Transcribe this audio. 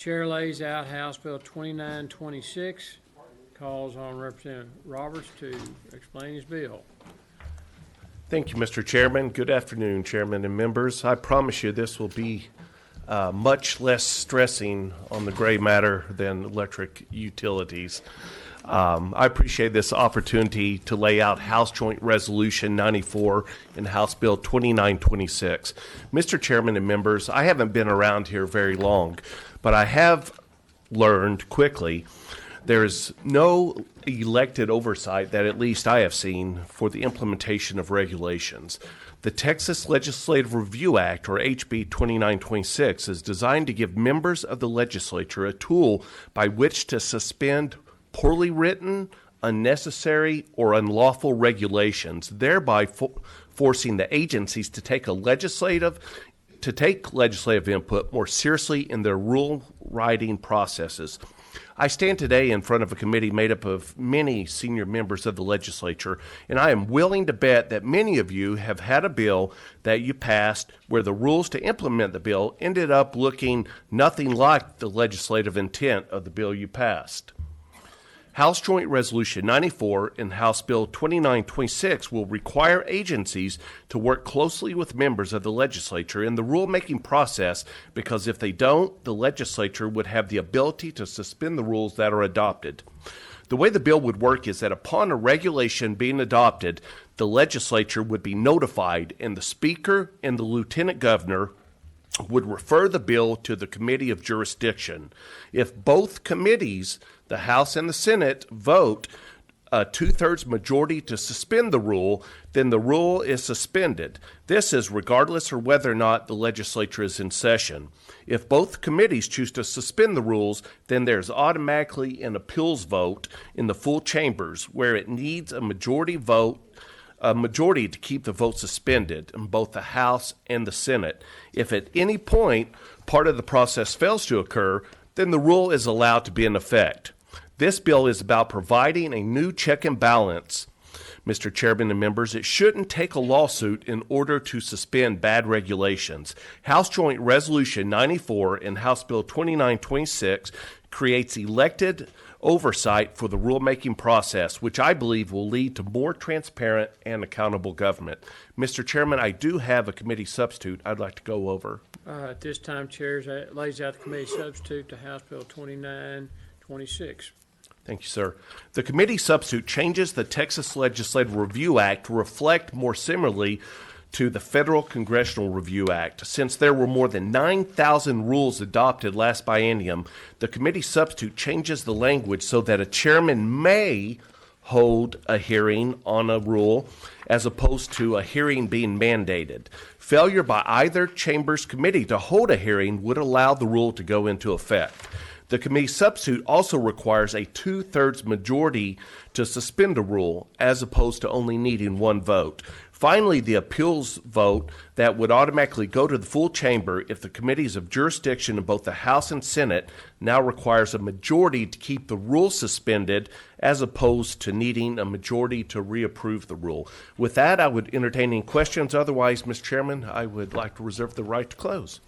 Chair lays out House Bill 2926, calls on Representative Roberts to explain his bill. Thank you, Mr. Chairman. Good afternoon, Chairman and members. I promise you this will be much less stressing on the gray matter than electric utilities. I appreciate this opportunity to lay out House Joint Resolution 94 and House Bill 2926. Mr. Chairman and members, I haven't been around here very long, but I have learned quickly there is no elected oversight that at least I have seen for the implementation of regulations. The Texas Legislative Review Act, or HB 2926, is designed to give members of the legislature a tool by which to suspend poorly written, unnecessary, or unlawful regulations, thereby forcing the agencies to take legislative input more seriously in their rule writing processes. I stand today in front of a committee made up of many senior members of the legislature, and I am willing to bet that many of you have had a bill that you passed where the rules to implement the bill ended up looking nothing like the legislative intent of the bill you passed. House Joint Resolution 94 and House Bill 2926 will require agencies to work closely with members of the legislature in the rulemaking process because if they don't, the legislature would have the ability to suspend the rules that are adopted. The way the bill would work is that upon a regulation being adopted, the legislature would be notified and the Speaker and the Lieutenant Governor would refer the bill to the Committee of Jurisdiction. If both committees, the House and the Senate, vote a two-thirds majority to suspend the rule, then the rule is suspended. This is regardless of whether or not the legislature is in session. If both committees choose to suspend the rules, then there's automatically an appeals vote in the full chambers where it needs a majority to keep the vote suspended in both the House and the Senate. If at any point part of the process fails to occur, then the rule is allowed to be in effect. This bill is about providing a new check and balance. Mr. Chairman and members, it shouldn't take a lawsuit in order to suspend bad regulations. House Joint Resolution 94 and House Bill 2926 creates elected oversight for the rulemaking process, which I believe will lead to more transparent and accountable government. Mr. Chairman, I do have a committee substitute I'd like to go over. At this time, Chair lays out the committee substitute to House Bill 2926. Thank you, sir. The committee substitute changes the Texas Legislative Review Act to reflect more similarly to the Federal Congressional Review Act. Since there were more than 9,000 rules adopted last biennium, the committee substitute changes the language so that a chairman may hold a hearing on a rule as opposed to a hearing being mandated. Failure by either chamber's committee to hold a hearing would allow the rule to go into effect. The committee substitute also requires a two-thirds majority to suspend a rule, as opposed to only needing one vote. Finally, the appeals vote that would automatically go to the full chamber if the committees of jurisdiction in both the House and Senate now requires a majority to keep the rule suspended, as opposed to needing a majority to reapprove the rule. With that, I would entertain any questions. Otherwise, Mr. Chairman, I would like to reserve the right to close.